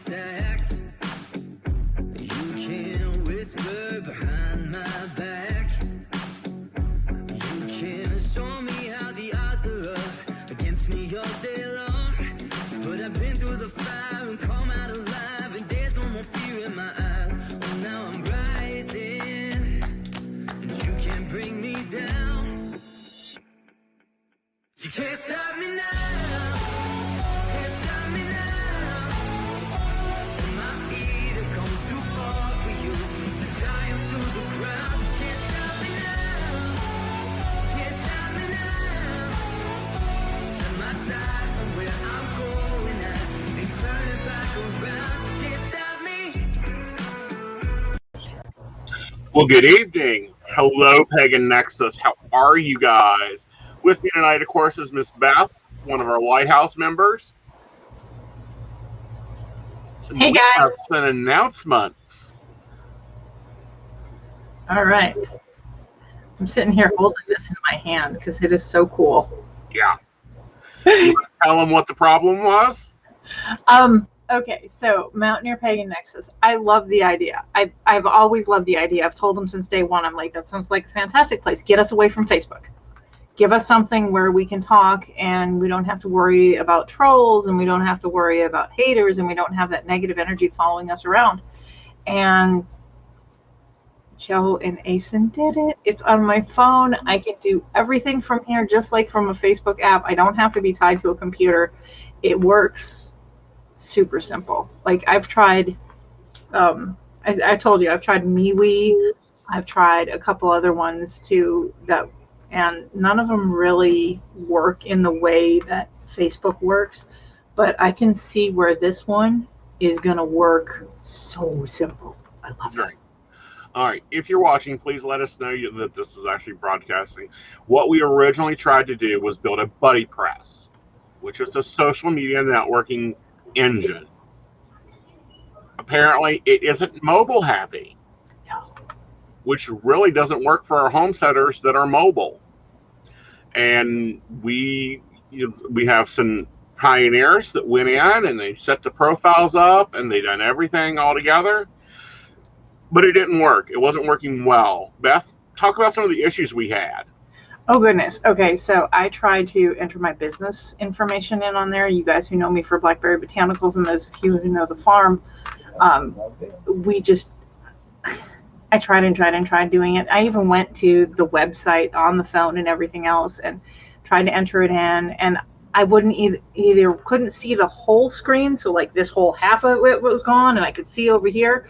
stacked. You can whisper behind my back. You can show me how the odds are up against me all day long. But I've been through the fire and come out alive, and there's no more fear in my eyes. Oh, now I'm rising, and you can't bring me down. You can't stop me now. Well, good evening. Hello, Pagan Nexus. How are you guys? With me tonight, of course, is Miss Beth, one of our Lighthouse members. So hey, we guys. have some announcements. All right. I'm sitting here holding this in my hand because it is so cool. Yeah. You want to tell them what the problem was? Okay, so Mountaineer Pagan Nexus. I love the idea. I've always loved the idea. I've told them since day one. I'm like, that sounds like a fantastic place. Get us away from Facebook. Give us something where we can talk and we don't have to worry about trolls and we don't have to worry about haters and we don't have that negative energy following us around. And Joe and Asen did it. It's on my phone. I can do everything from here, just like from a Facebook app. I don't have to be tied to a computer. It works super simple. Like I've tried, I told you, I've tried MeWe. I've tried a couple other ones too, and none of them really work in the way that Facebook works. But I can see where this one is going to work so simple. I love it. All right. If you're watching, please let us know that this is actually broadcasting. What we originally tried to do was build a buddy press, which is a social media networking engine. Apparently, it isn't mobile happy, which really doesn't work for our homesteaders that are mobile. And we have some pioneers that went in and they set the profiles up and they done everything all together. But it didn't work. It wasn't working well. Beth, talk about some of the issues we had. Oh, goodness. Okay, so I tried to enter my business information in on there. You guys who know me for Blackberry Botanicals and those of you who know the farm, I tried doing it. I even went to the website on the phone and everything else and tried to enter it in. And I wouldn't either couldn't see the whole screen. So like this whole half of it was gone and I could see over here.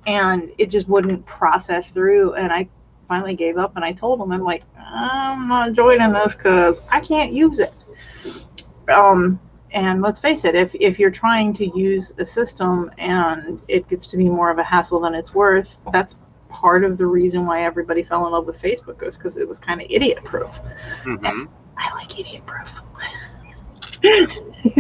And it just wouldn't process through. And I finally gave up and I told them, I'm like, I'm not joining this because I can't use it. And let's face it, if you're trying to use a system and it gets to be more of a hassle than it's worth, that's part of the reason why everybody fell in love with Facebook, was because it was kind of idiot proof. Mm-hmm. I like idiot proof.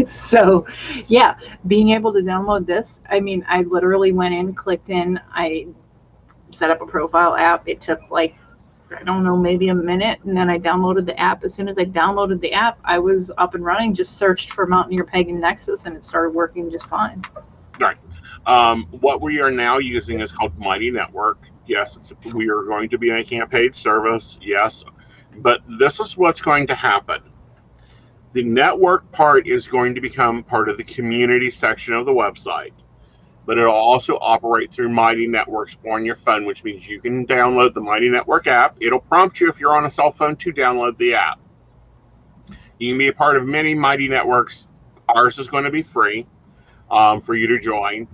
So yeah, being able to download this, I mean, I literally went in, clicked in, I set up a profile app. It took like, I don't know, maybe a minute, and then I downloaded the app. As soon as I downloaded the app, I was up and running, just searched for Mountaineer Pagan Nexus and it started working just fine. Right. What we are now using is called Mighty Network. Yes, we are going to be making a paid service, yes, but this is what's going to happen. The network part is going to become part of the community section of the website, but it'll also operate through Mighty Networks on your phone, which means you can download the Mighty Network app. It'll prompt you if you're on a cell phone to download the app. You can be a part of many Mighty Networks. Ours is going to be free for you to join,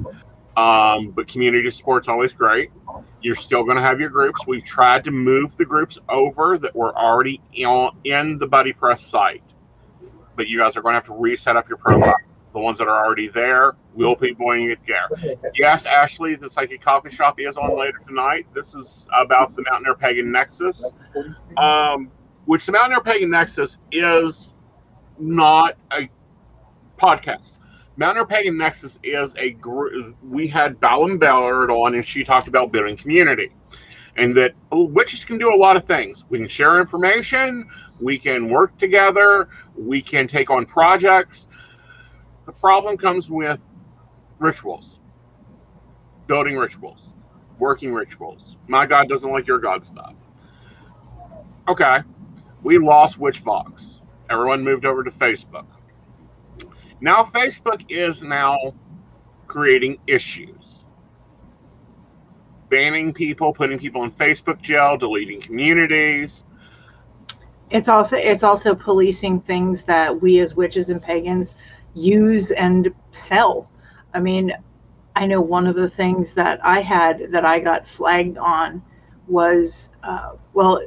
but community support's always great. You're still going to have your groups. We've tried to move the groups over that were already in the Buddy Press site, but you guys are going to have to reset up your profile. The ones that are already there will be going it there. Yes, Ashley, the Psychic Coffee Shop is on later tonight. This is about the Mountaineer Pagan Nexus, which the Mountaineer Pagan Nexus is not a podcast. Mountaineer Pagan Nexus is a group. We had Ballum Ballard on, and she talked about building community, and that witches can do a lot of things. We can share information. We can work together. We can take on projects. The problem comes with rituals, building rituals, working rituals. My God doesn't like your God stuff. Okay, we lost Witchfox. Everyone moved over to Facebook. Now Facebook is now creating issues. Banning people, putting people in Facebook jail, deleting communities. It's also policing things that we as witches and pagans use and sell. I mean, I know one of the things that I got flagged on was, well,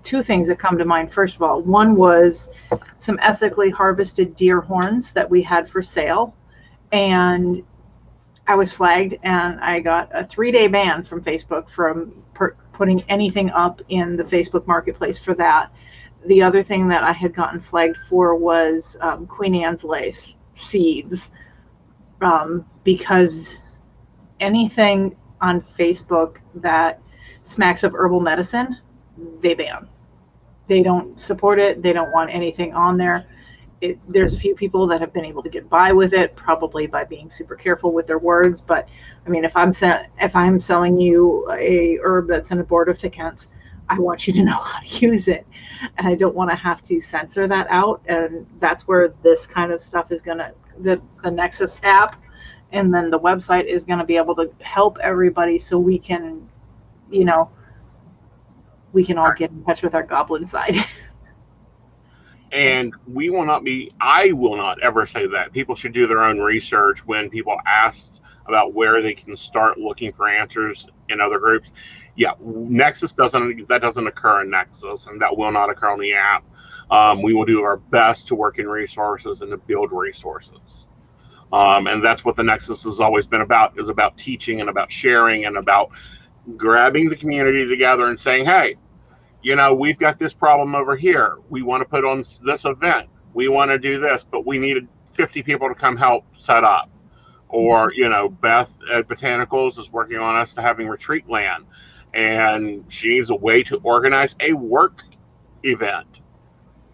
two things that come to mind. First of all, one was some ethically harvested deer horns that we had for sale, and I was flagged, and I got a 3-day ban from Facebook from putting anything up in the Facebook marketplace for that. The other thing that I had gotten flagged for was Queen Anne's lace seeds, because anything on Facebook that smacks of herbal medicine, they ban. They don't support it. They don't want anything on there. There's a few people that have been able to get by with it, probably by being super careful with their words. But I mean, if I'm selling you a herb that's an abortifacient, I want you to know how to use it, and I don't want to have to censor that out. And that's where this kind of stuff is gonna, the Nexus app, and then the website is going to be able to help everybody, so we can, you know, we can all get in touch with our goblin side. And we will not be, I will not ever say that. People should do their own research when people ask about where they can start looking for answers in other groups. Yeah, Nexus that doesn't occur in Nexus, and that will not occur on the app. We will do our best to work in resources and to build resources. And that's what the Nexus has always been about, is about teaching and about sharing and about grabbing the community together and saying, hey, you know, we've got this problem over here. We want to put on this event. We want to do this, but we needed 50 people to come help set up. Or, you know, Beth at Botanicals is working on us to having retreat land, and she needs a way to organize a work event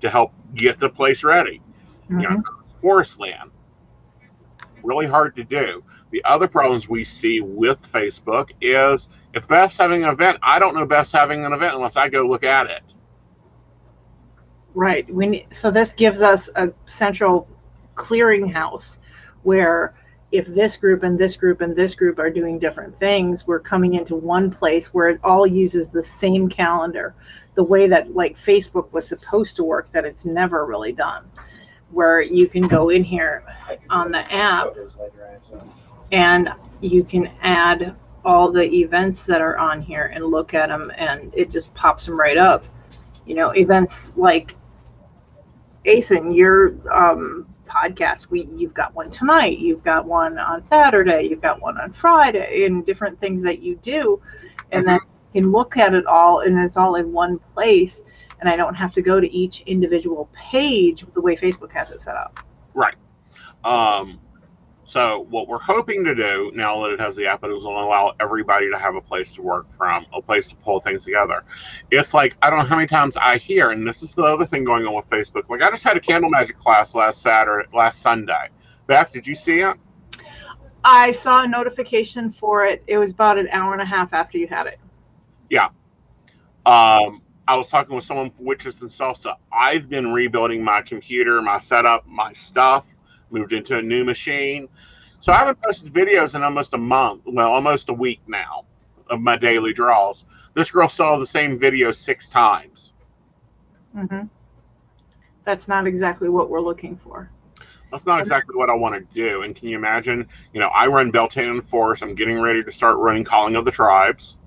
to help get the place ready. Mm-hmm. You know, forest land. Really hard to do. The other problems we see with Facebook is, if Beth's having an event, I don't know Beth's having an event unless I go look at it. Right. So this gives us a central clearinghouse where if this group and this group and this group are doing different things, we're coming into one place where it all uses the same calendar, the way that like Facebook was supposed to work, that it's never really done, where you can go in here on the app and you can add all the events that are on here and look at them, and it just pops them right up. You know, events like Asen, your podcast, you've got one tonight, you've got one on Saturday, you've got one on Friday, and different things that you do, and then you can look at it all, and it's all in one place, and I don't have to go to each individual page the way Facebook has it set up. Right. So what we're hoping to do now that it has the app, is will allow everybody to have a place to work from, a place to pull things together. It's like, I don't know how many times I hear, and this is the other thing going on with Facebook. Like, I just had a candle magic class last Sunday. Beth, did you see it? I saw a notification for it. It was about an hour and a half after you had it. Yeah. I was talking with someone for Witches and Salsa. I've been rebuilding my computer, my setup, my stuff. Moved into a new machine. So I haven't posted videos in almost a month, well, almost a week now, of my daily draws. This girl saw the same video 6 times. Mm-hmm. That's not exactly what we're looking for. That's not exactly what I want to do. And can you imagine, you know, I run Beltane Force. I'm getting ready to start running Calling of the Tribes.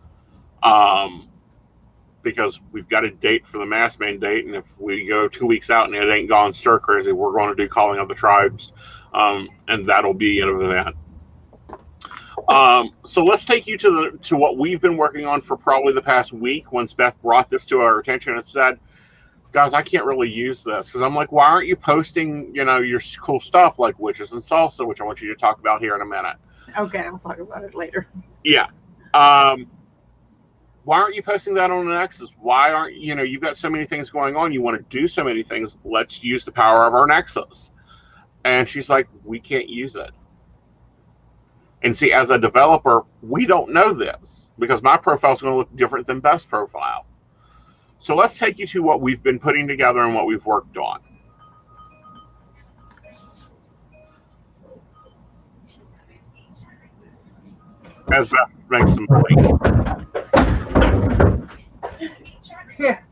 Because we've got a date for the mass main date, and if we go 2 weeks out and it ain't gone stir crazy, we're going to do Calling of the Tribes, and that'll be an event. So let's take you to what we've been working on for probably the past week. Once Beth brought this to our attention and said, guys, I can't really use this, because I'm like, why aren't you posting, you know, your cool stuff like Witches and Salsa, which I want you to talk about here in a minute. Okay, I'll talk about it later. Yeah. Why aren't you posting that on the Nexus? Why aren't, you know, you've got so many things going on. You want to do so many things. Let's use the power of our Nexus. And she's like, we can't use it. And see, as a developer, we don't know this because my profile is going to look different than Beth's profile. So let's take you to what we've been putting together and what we've worked on. As Beth makes some money. Here.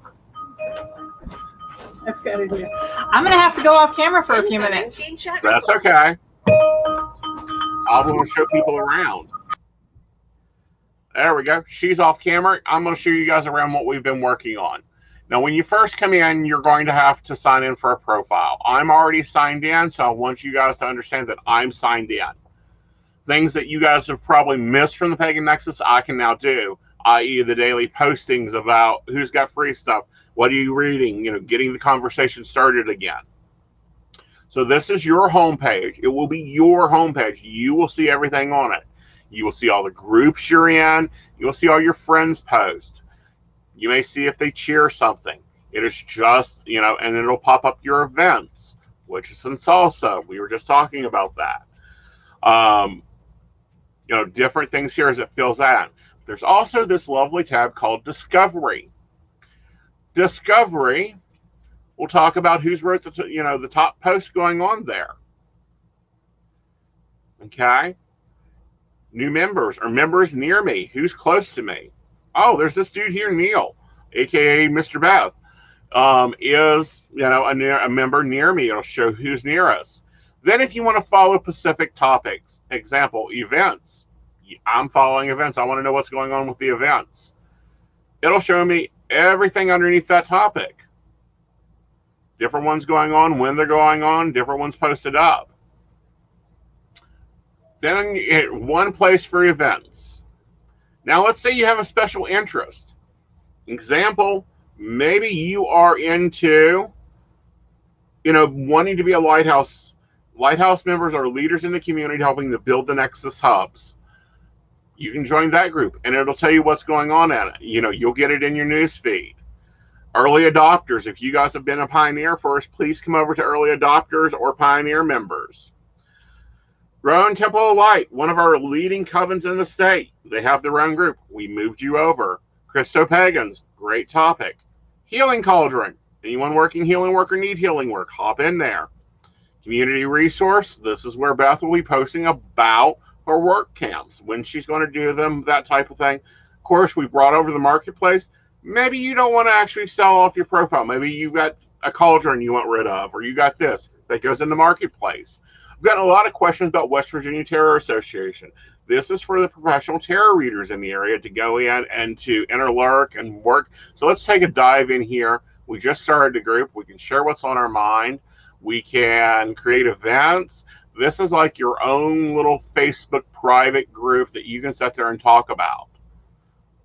I've got it here. I'm going to have to go off camera for a few minutes. That's okay. I'm going to show people around. There we go. She's off camera. I'm going to show you guys around what we've been working on. Now, when you first come in, you're going to have to sign in for a profile. I'm already signed in, so I want you guys to understand that I'm signed in. Things that you guys have probably missed from the Pagan Nexus, I can now do, i.e. the daily postings about who's got free stuff, what are you reading, getting the conversation started again. So this is your homepage. It will be your homepage. You will see everything on it. You will see all the groups you're in. You will see all your friends post. You may see if they cheer something. It is just, and it'll pop up your events, which is in salsa. We were just talking about that. Different things here as it fills out. There's also this lovely tab called Discovery. Discovery will talk about who's wrote the top posts going on there. Okay. New members or members near me. Who's close to me? Oh, there's this dude here, Neil, aka Mr. Beth, is a member near me. It'll show who's near us. Then, if you want to follow specific topics, example events. I'm following events. I want to know what's going on with the events. It'll show me everything underneath that topic. Different ones going on, when they're going on, different ones posted up. Then you hit one place for events. Now, let's say you have a special interest. Example, maybe you are into, wanting to be a lighthouse. Lighthouse members are leaders in the community helping to build the Nexus hubs. You can join that group, and it'll tell you what's going on in it. You'll get it in your news feed. Early adopters, if you guys have been a Pioneer first, please come over to early adopters or Pioneer members. Rowan Temple of Light, one of our leading covens in the state. They have their own group. We moved you over. Christo Pagans, great topic. Healing Cauldron, anyone working healing work or need healing work, hop in there. Community Resource, this is where Beth will be posting about her work camps, when she's going to do them, that type of thing. Of course, we brought over the marketplace. Maybe you don't want to actually sell off your profile. Maybe you've got a cauldron you want rid of, or you got this that goes in the marketplace. I've gotten a lot of questions about West Virginia Tarot Association. This is for the professional tarot readers in the area to go in and to interlurk and work. So let's take a dive in here. We just started the group. We can share what's on our mind. We can create events. This is like your own little Facebook private group that you can sit there and talk about.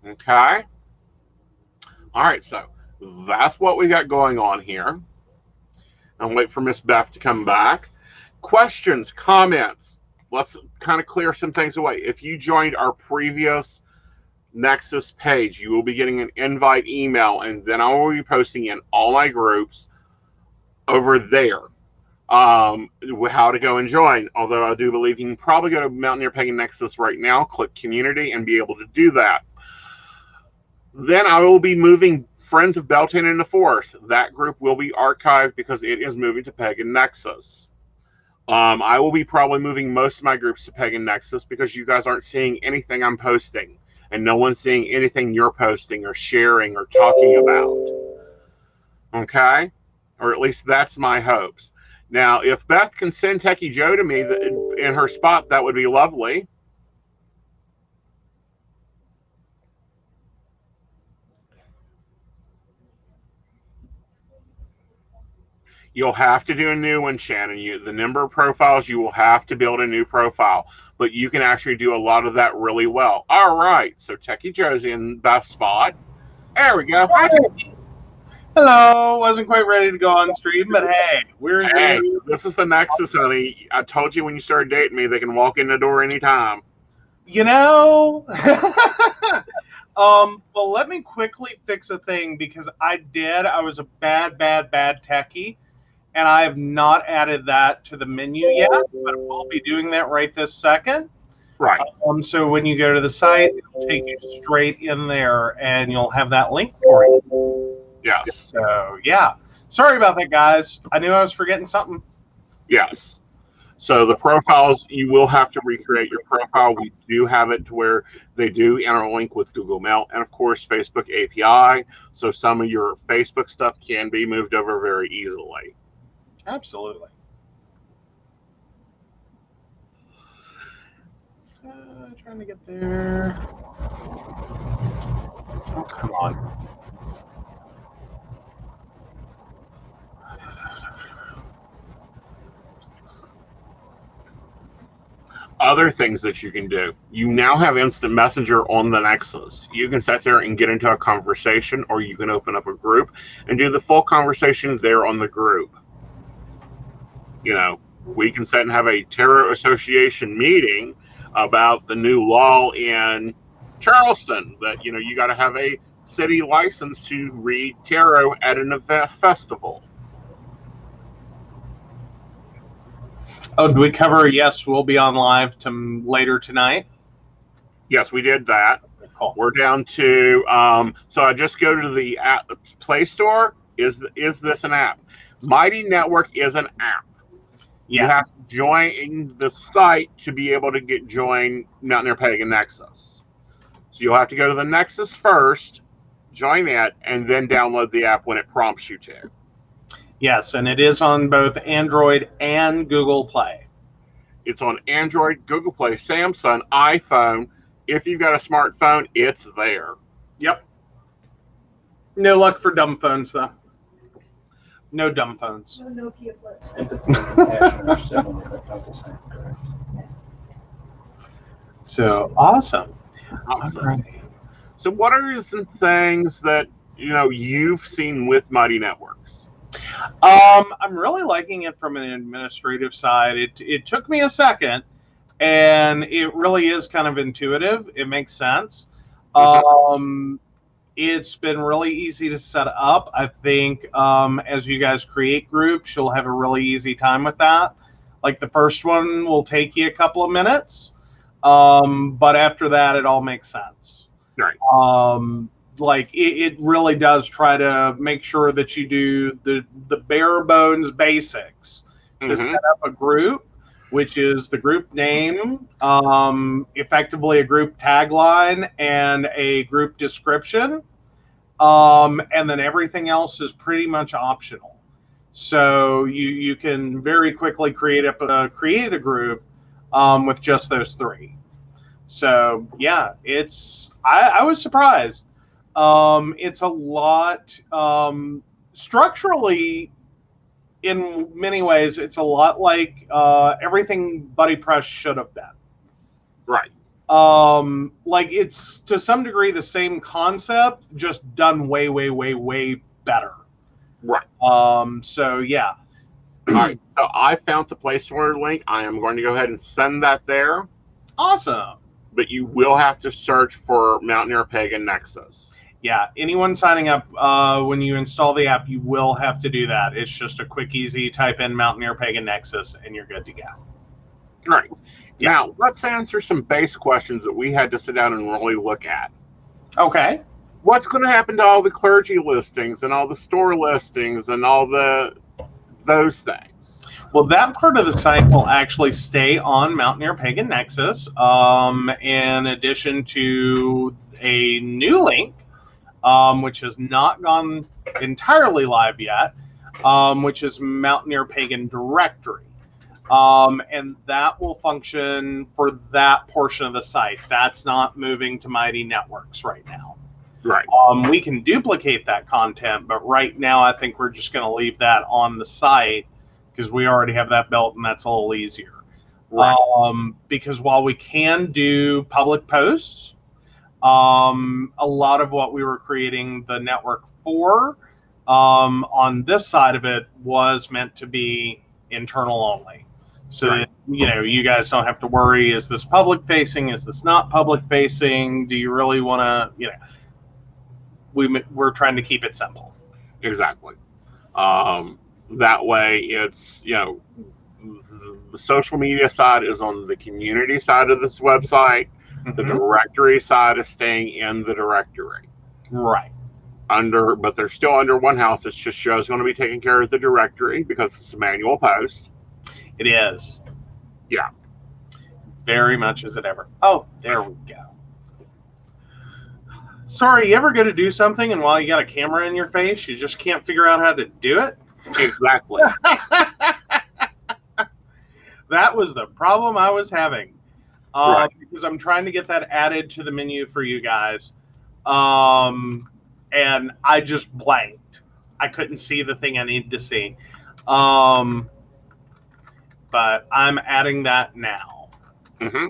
Okay? All right, so that's what we got going on here. I'll wait for Miss Beth to come back. Questions, comments. Let's kind of clear some things away. If you joined our previous Nexus page, you will be getting an invite email, and then I will be posting in all my groups over there how to go and join. Although I do believe you can probably go to Mountaineer Pagan Nexus right now, click community, and be able to do that. Then I will be moving Friends of Beltane in the Forest. That group will be archived because it is moving to Pagan Nexus. I will be probably moving most of my groups to Pagan Nexus because you guys aren't seeing anything I'm posting, and no one's seeing anything you're posting or sharing or talking about. Okay? Or at least that's my hopes. Now, if Beth can send Techie Joe to me in her spot, that would be lovely. You'll have to do a new one, Shannon. The number of profiles, you will have to build a new profile. But you can actually do a lot of that really well. All right. So Techie Joe's in Beth's spot. There we go. Hi, Techie. Hello. Wasn't quite ready to go on stream, but hey, we're in. Hey, this is the Nexus, honey. I told you when you started dating me, they can walk in the door anytime. Well, let me quickly fix a thing because I was a bad techie. And I have not added that to the menu yet, but we'll be doing that right this second. Right. So when you go to the site, it'll take you straight in there, and you'll have that link for you. Yes. So yeah, sorry about that, guys. I knew I was forgetting something. Yes. So the profiles, you will have to recreate your profile. We do have it to where they do interlink with Google Mail and, of course, Facebook API. So some of your Facebook stuff can be moved over very easily. Absolutely. Trying to get there. Oh, come on. Other things that you can do. You now have instant messenger on the Nexus. You can sit there and get into a conversation, or you can open up a group and do the full conversation there on the group. You know, we can sit and have a Tarot Association meeting about the new law in Charleston that, you know, you got to have a city license to read tarot at an event festival. Oh, do we cover? Yes, we'll be on live later tonight. Yes, we did that. Cool. We're down to so I just go to the app Play Store. Is this an app? Mighty Network is an app. Yeah. You have to join the site to be able to join Mountaineer Pagan Nexus. So you'll have to go to the Nexus first, join it, and then download the app when it prompts you to. Yes, and it is on both Android and Google Play. It's on Android, Google Play, Samsung, iPhone. If you've got a smartphone, it's there. Yep. No luck for dumb phones, though. No dumb phones. No Nokia flips. So awesome. Awesome. All right. So what are some things that, you know, you've seen with Mighty Networks? I'm really liking it from an administrative side. It took me a second, and it really is kind of intuitive. It makes sense. It's been really easy to set up. I think as you guys create groups, you'll have a really easy time with that. Like the first one will take you a couple of minutes, but after that, it all makes sense. Right. Like it really does try to make sure that you do the bare bones basics to set up a group, which is the group name, effectively a group tagline, and a group description, and then everything else is pretty much optional. So you can very quickly create a group with just those three. So yeah, I was surprised. It's a lot structurally. In many ways, it's a lot like everything Buddy Press should have been. Right. Like it's to some degree the same concept, just done way, way, way, way better. Right. So yeah. All right. So I found the Play Store link. I am going to go ahead and send that there. Awesome. But you will have to search for Mountaineer Pagan Nexus. Yeah, anyone signing up when you install the app, you will have to do that. It's just a quick, easy type in Mountaineer Pagan Nexus, and you're good to go. Right. Yeah. Now, let's answer some base questions that we had to sit down and really look at. Okay. What's going to happen to all the clergy listings and all the store listings and all those things? Well, that part of the site will actually stay on Mountaineer Pagan Nexus, in addition to a new link, which has not gone entirely live yet, which is Mountaineer Pagan Directory. And that will function for that portion of the site. That's not moving to Mighty Networks right now. Right. We can duplicate that content, but right now I think we're just going to leave that on the site because we already have that built, and that's a little easier. Right. Because while we can do public posts, a lot of what we were creating the network for on this side of it was meant to be internal only. So that, you know, you guys don't have to worry, is this public facing? Is this not public facing? Do you really want to, you know, we're trying to keep it simple. Exactly. That way it's, you know, the social media side is on the community side of this website. The Mhm. directory side is staying in the directory. Right. But they're still under one house. It's just Joe's going to be taking care of the directory because it's a manual post. It is. Yeah. Very much as it ever. Oh, there we go. Sorry, you ever go to do something and while you got a camera in your face, you just can't figure out how to do it? Exactly. That was the problem I was having. Right. Because I'm trying to get that added to the menu for you guys. And I just blanked. I couldn't see the thing I needed to see. But I'm adding that now. Mm-hmm.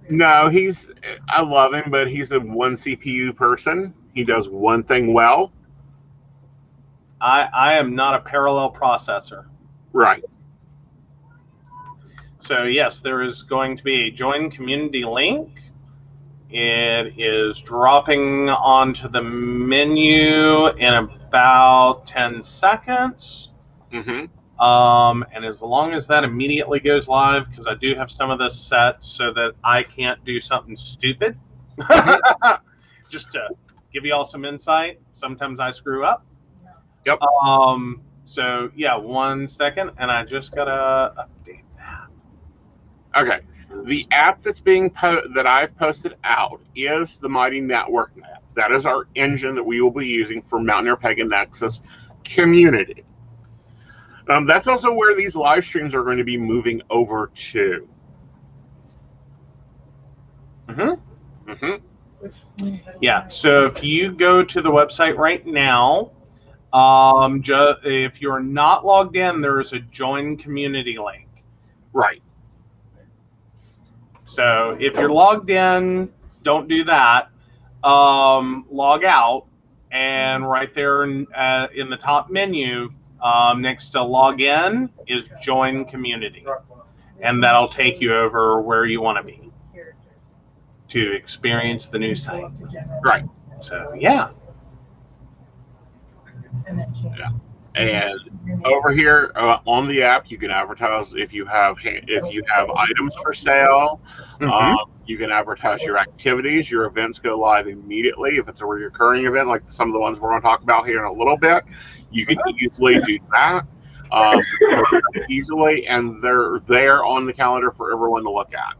No, I love him, but he's a one CPU person. He does one thing well. I am not a parallel processor. Right. So yes, there is going to be a join community link. It is dropping onto the menu in about 10 seconds. Mm-hmm. And as long as that immediately goes live, because I do have some of this set so that I can't do something stupid. Just to give you all some insight, sometimes I screw up. Yep. So yeah, 1 second, and I just gotta update that. Okay. The app that's that I've posted out is the Mighty Network app. That is our engine that we will be using for Mountaineer Pagan Nexus community. That's also where these live streams are going to be moving over to. Mm-hmm. Mm-hmm. Yeah. So if you go to the website right now, if you're not logged in, there is a join community link. Right. So if you're logged in, don't do that. Log out, and right there in the top menu, next to log in is join community, and that'll take you over where you want to be to experience the new site. Right. So yeah. Yeah. And over here on the app, you can advertise if you have items for sale. Mm-hmm. You can advertise your activities. Your events go live immediately. If it's a recurring event, like some of the ones we're going to talk about here in a little bit, you can easily do that easily, and they're there on the calendar for everyone to look at.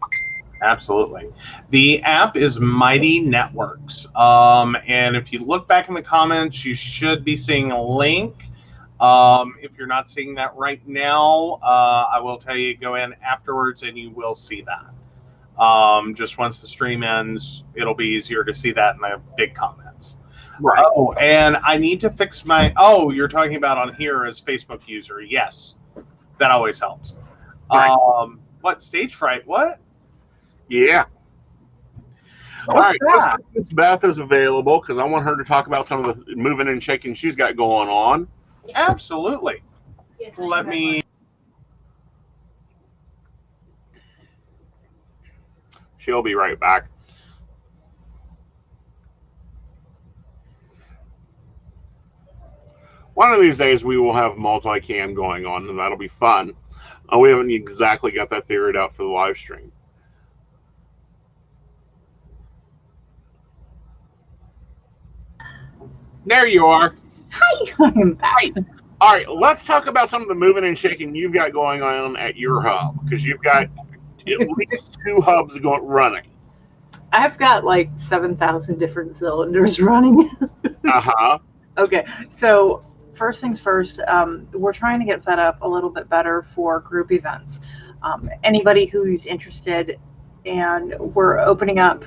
Absolutely. The app is Mighty Networks. And if you look back in the comments, you should be seeing a link. If you're not seeing that right now, I will tell you, go in afterwards and you will see that. Just once the stream ends, it'll be easier to see that in the big comments. Right. Oh, and I need to fix my, oh, you're talking about on here as Facebook user. Yes, that always helps. Right. What, stage fright? What? Yeah. What's All right. that? Miss Beth is available because I want her to talk about some of the moving and shaking she's got going on. Absolutely. Yes, Let me. She'll be right back. One of these days we will have multicam going on, and that'll be fun. We haven't exactly got that figured out for the live stream. There you are. Hi, I'm back. All right, let's talk about some of the moving and shaking you've got going on at your hub, because you've got at least 2 hubs running. I've got like 7,000 different cylinders running. Uh-huh. Okay, so first things first, we're trying to get set up a little bit better for group events. Anybody who's interested, and we're opening up,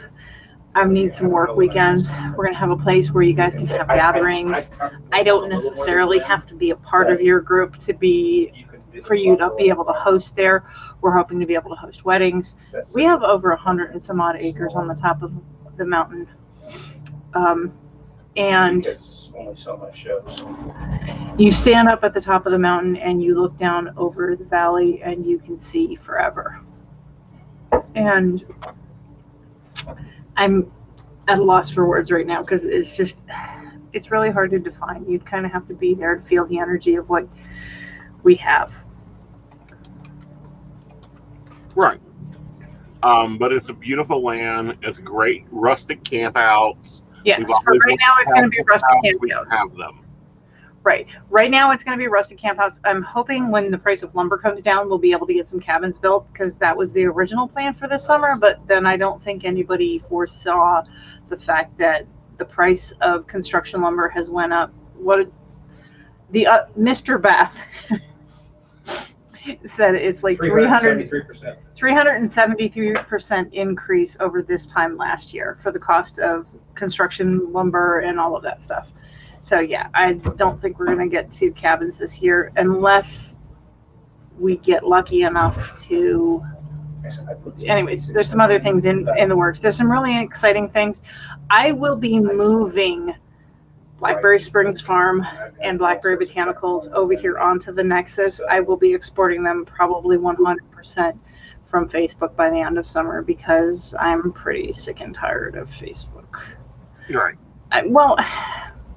I need some work weekends. We're going to have a place where you guys can have gatherings. I don't necessarily have to be a part of your group for you to be able to host there. We're hoping to be able to host weddings. We have over 100 and some odd acres on the top of the mountain. And you stand up at the top of the mountain and you look down over the valley and you can see forever. And I'm at a loss for words right now because it's just, it's really hard to define. You'd kind of have to be there to feel the energy of what we have. Right. But it's a beautiful land. It's great rustic campouts. Yes, We've for always right now it's going to be rustic we campouts. have them. Right. Right now it's going to be rustic campouts. I'm hoping when the price of lumber comes down, we'll be able to get some cabins built, because that was the original plan for this summer. But then I don't think anybody foresaw the fact that the price of construction lumber has went up. Mr. Beth said it's like 373% increase over this time last year for the cost of construction lumber and all of that stuff. So yeah, I don't think we're going to get to cabins this year unless we get lucky enough to. Anyways, there's some other things in the works. There's some really exciting things. I will be moving Blackberry Springs Farm and Blackberry Botanicals over here onto the Nexus. I will be exporting them probably 100% from Facebook by the end of summer, because I'm pretty sick and tired of Facebook. Right.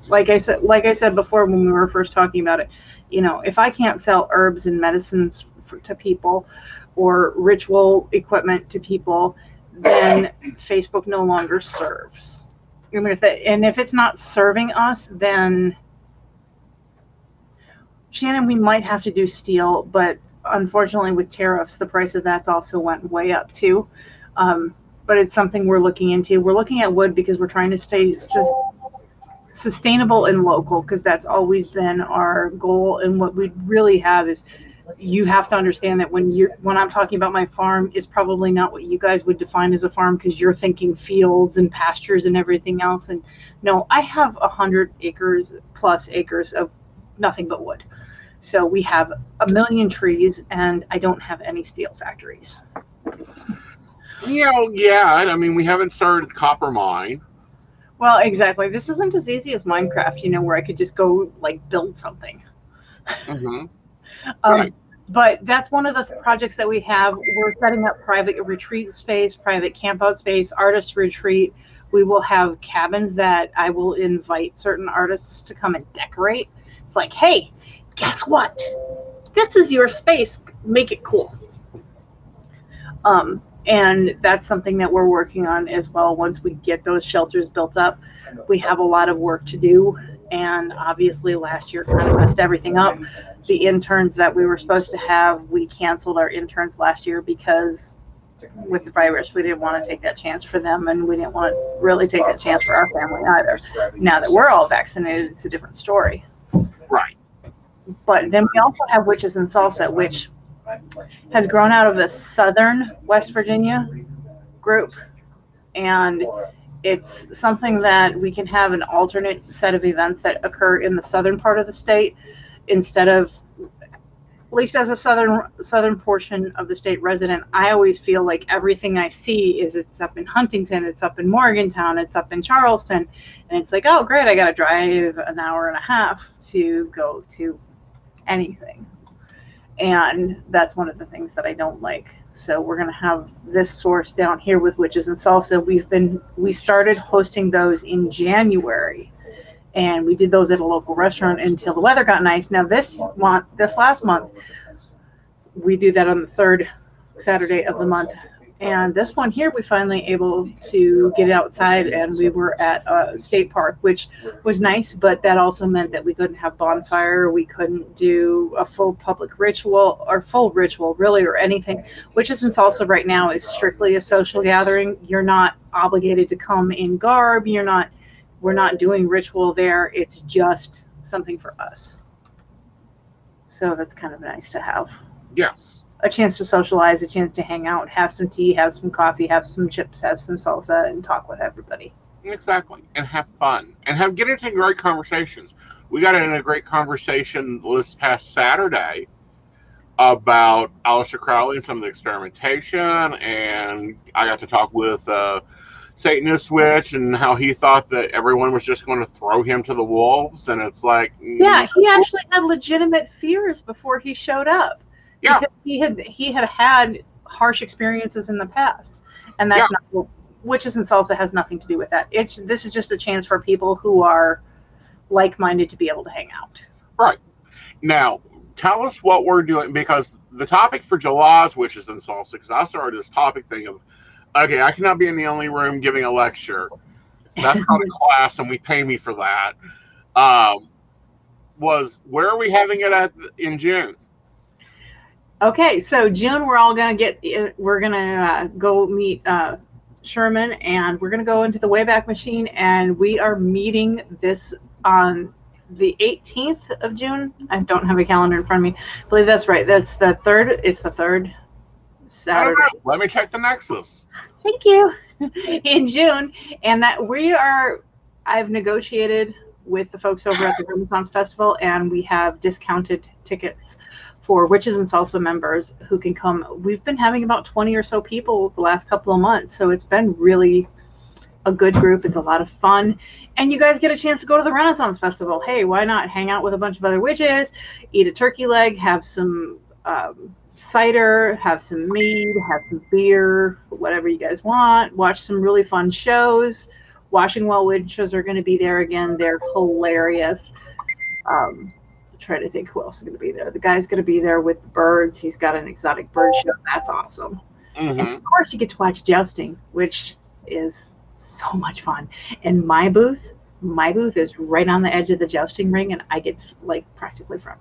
Like I said before when we were first talking about it, if I can't sell herbs and medicines to people or ritual equipment to people, then Facebook no longer serves. And if it's not serving us, then Shannon, we might have to do steel, but unfortunately with tariffs, the price of that's also went way up too. But it's something we're looking into. We're looking at wood because we're trying to stay sustainable and local, because that's always been our goal. And what we really have is, you have to understand that when I'm talking about my farm, is probably not what you guys would define as a farm, because you're thinking fields and pastures and everything else. And no, I have 100 acres plus acres of nothing but wood. So we have 1 million trees, and I don't have any steel factories. Yeah, I mean, we haven't started copper mine. Well, exactly. This isn't as easy as Minecraft, where I could just go build something. Mm-hmm. Right. But that's one of the projects that we have. We're setting up private retreat space, private campout space, artist retreat. We will have cabins that I will invite certain artists to come and decorate. It's like, hey, guess what? This is your space. Make it cool. And that's something that we're working on as well. Once we get those shelters built up, we have a lot of work to do. And obviously last year kind of messed everything up. The interns that we were supposed to have, we canceled our interns last year because with the virus, we didn't want to take that chance for them, and we didn't want to really take that chance for our family either. Now that we're all vaccinated, it's a different story. Right. But then we also have Witches and Salsa, which has grown out of a southern West Virginia group. And it's something that we can have an alternate set of events that occur in the southern part of the state, instead of, at least as a southern portion of the state resident, I always feel like everything I see is, it's up in Huntington, it's up in Morgantown, it's up in Charleston, and it's like, oh great, I got to drive an hour and a half to go to anything. And that's one of the things that I don't like. So we're going to have this source down here with Witches and Salsa. We started hosting those in January, and we did those at a local restaurant until the weather got nice. Now this last month, we do that on the third Saturday of the month. And this one here, we finally able to get outside, and we were at a state park, which was nice, but that also meant that we couldn't have bonfire. We couldn't do a full public ritual, or full ritual really, or anything. Witches and Salsa right now is strictly a social gathering. You're not obligated to come in garb. We're not doing ritual there. It's just something for us. So that's kind of nice to have. Yes. A chance to socialize, a chance to hang out, have some tea, have some coffee, have some chips, have some salsa, and talk with everybody. Exactly. And have fun. And get into great conversations. We got in a great conversation this past Saturday about Aleister Crowley and some of the experimentation. And I got to talk with Satanist Witch and how he thought that everyone was just going to throw him to the wolves. And it's like... Yeah, he actually had legitimate fears before he showed up. Yeah. Because he had harsh experiences in the past, and that's not Witches and Salsa has nothing to do with that. This is just a chance for people who are like-minded to be able to hang out. Right. Now, tell us what we're doing, because the topic for July's Witches and Salsa, because I started this topic thing of, okay, I cannot be in the only room giving a lecture. That's called a class, and we pay me for that. Was where are we having it at in June? Okay, so June, we're all going to go meet Sherman, and we're going to go into the Wayback Machine, and we are meeting this on the 18th of June. I don't have a calendar in front of me. I believe that's right. That's the third. It's the third Saturday. Let me check the Nexus. Thank you. In June, and that I've negotiated with the folks over at the Renaissance Festival, and we have discounted tickets for Witches and Salsa members who can come. We've been having about 20 or so people the last couple of months, so it's been really a good group. It's a lot of fun, and you guys get a chance to go to the Renaissance Festival. Hey, why not hang out with a bunch of other witches, eat a turkey leg, have some cider, have some mead, have some beer, whatever you guys want, watch some really fun shows. Washing Well Witches are going to be there again. They're hilarious. Try to think who else is going to be there. The guy's going to be there with the birds. He's got an exotic bird show. That's awesome. And of course, you get to watch jousting, which is so much fun. And my booth is right on the edge of the jousting ring, and I get like practically front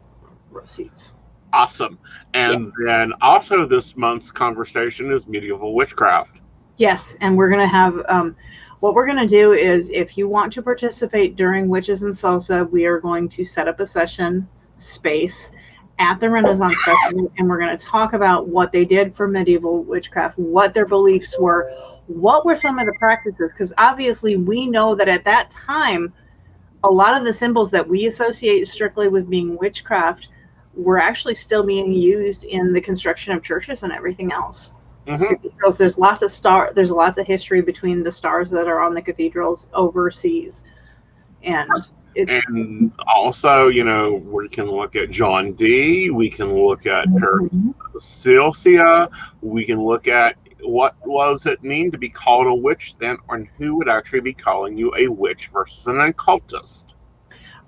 row seats. Awesome. And then also this month's conversation is medieval witchcraft. Yes, and we're going to have what we're going to do is, if you want to participate during Witches and Salsa, we are going to set up a session space at the Renaissance Festival, and we're going to talk about what they did for medieval witchcraft, what their beliefs were, what were some of the practices, because obviously we know that at that time, a lot of the symbols that we associate strictly with being witchcraft were actually still being used in the construction of churches and everything else. Cathedrals, there's lots of history between the stars that are on the cathedrals overseas, and also, we can look at John Dee, we can look at Silcia, we can look at what was it mean to be called a witch then, and who would actually be calling you a witch versus an occultist.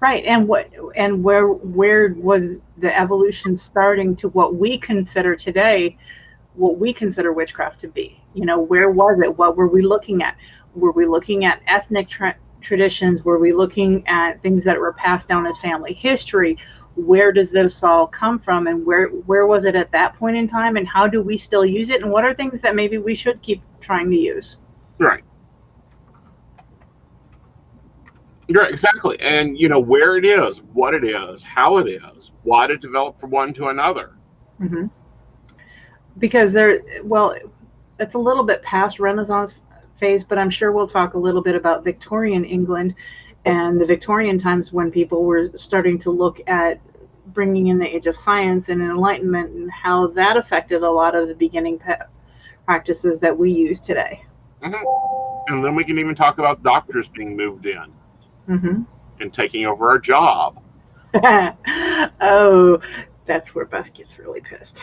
Right, and where was the evolution starting to what we consider today, what we consider witchcraft to be? Where was it? What were we looking at? Were we looking at ethnic traditions? Were we looking at things that were passed down as family history? Where does this all come from, and where was it at that point in time, and how do we still use it, and what are things that maybe we should keep trying to use? Right. Right, exactly. And where it is, what it is, how it is, why it developed from one to another. Because it's a little bit past Renaissance phase, but I'm sure we'll talk a little bit about Victorian England and the Victorian times, when people were starting to look at bringing in the age of science and enlightenment, and how that affected a lot of the beginning practices that we use today. And then we can even talk about doctors being moved in and taking over our job. Oh, that's where Beth gets really pissed.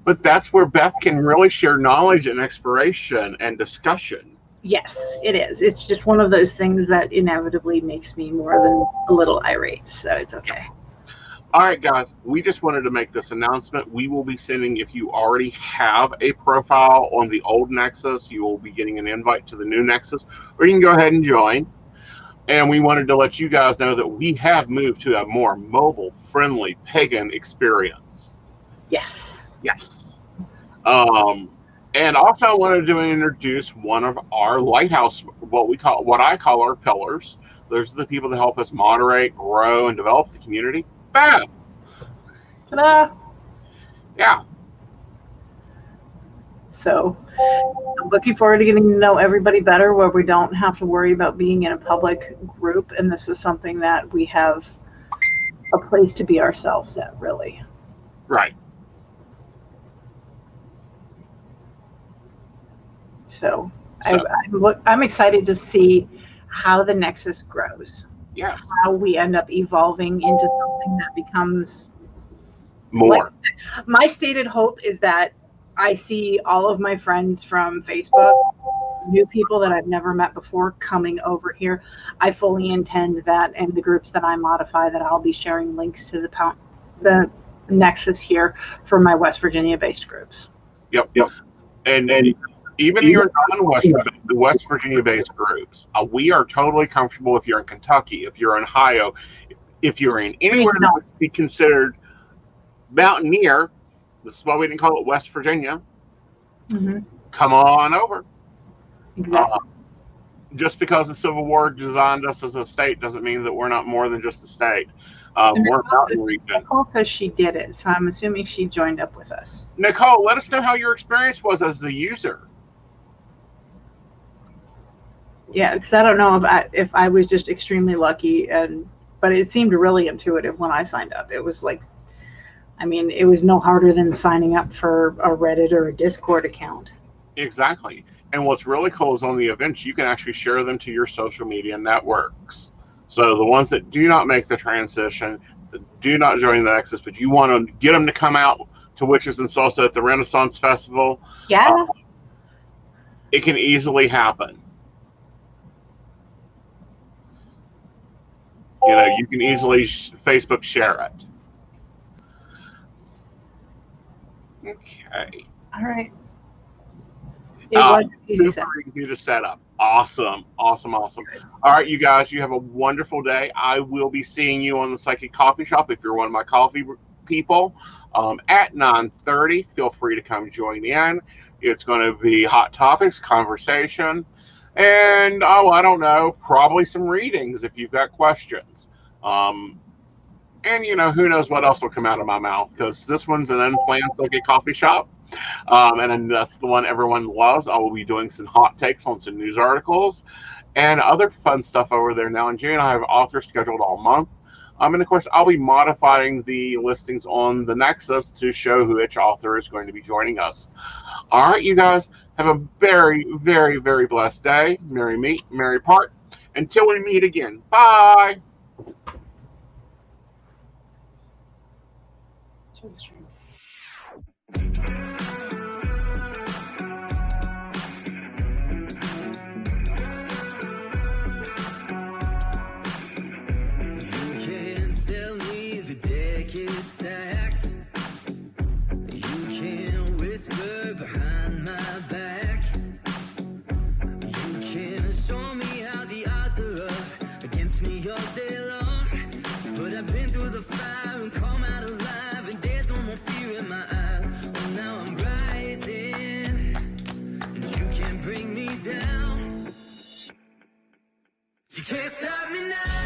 But that's where Beth can really share knowledge and exploration and discussion. Yes, it is. It's just one of those things that inevitably makes me more than a little irate, so it's okay. All right, guys, we just wanted to make this announcement. We will be sending, if you already have a profile on the old Nexus, you will be getting an invite to the new Nexus, or you can go ahead and join. And we wanted to let you guys know that we have moved to a more mobile-friendly pagan experience. Yes. Yes. And also I wanted to introduce one of our lighthouse, what I call our pillars. Those are the people that help us moderate, grow, and develop the community. Beth. Ta-da. Yeah. So I'm looking forward to getting to know everybody better, where we don't have to worry about being in a public group. And this is something that we have a place to be ourselves at, really. Right. So I'm excited to see how the Nexus grows. Yes. How we end up evolving into something that becomes more. My stated hope is that I see all of my friends from Facebook new people that I've never met before coming over here. I fully intend that in the groups that I modify that I'll be sharing links to the Nexus here for my West Virginia-based groups. Yep. And even your non-West Virginia-based groups, we are totally comfortable if you're in Kentucky, if you're in Ohio, if you're in anywhere that would be considered Mountaineer. This is why we didn't call it West Virginia. Mm-hmm. Come on over. Exactly. Just because the Civil War designed us as a state doesn't mean that we're not more than just a state. We're a mountain region. Nicole says she did it, so I'm assuming she joined up with us. Nicole, let us know how your experience was as the user. Yeah, because I don't know if I was just extremely lucky, but it seemed really intuitive when I signed up. It was like, I mean, it was no harder than signing up for a Reddit or a Discord account. Exactly. And what's really cool is on the events, you can actually share them to your social media networks. So the ones that do not make the transition, that do not join the Nexus, but you want to get them to come out to Witches and Salsa at the Renaissance Festival, yeah, it can easily happen. You know, you can easily Facebook share it. Okay. All right. It was super easy to set up. Awesome. All right, you guys, you have a wonderful day. I will be seeing you on the Psychic Coffee Shop if you're one of my coffee people at 9:30. Feel free to come join in. It's going to be hot topics, conversation, and I don't know, probably some readings if you've got questions. And you know, who knows what else will come out of my mouth, because this one's an unplanned Psychic Coffee Shop. And that's the one everyone loves. I will be doing some hot takes on some news articles and other fun stuff over there now. In June, I have authors scheduled all month. And of course, I'll be modifying the listings on the Nexus to show which author is going to be joining us. All right, you guys, have a very, very, very blessed day. Merry meet, merry part. Until we meet again. Bye. Stacked. You can whisper behind my back. You can show me how the odds are up against me all day long. But I've been through the fire and come out alive, and there's no more fear in my eyes. Oh, now I'm rising, and you can't bring me down. You can't stop me now.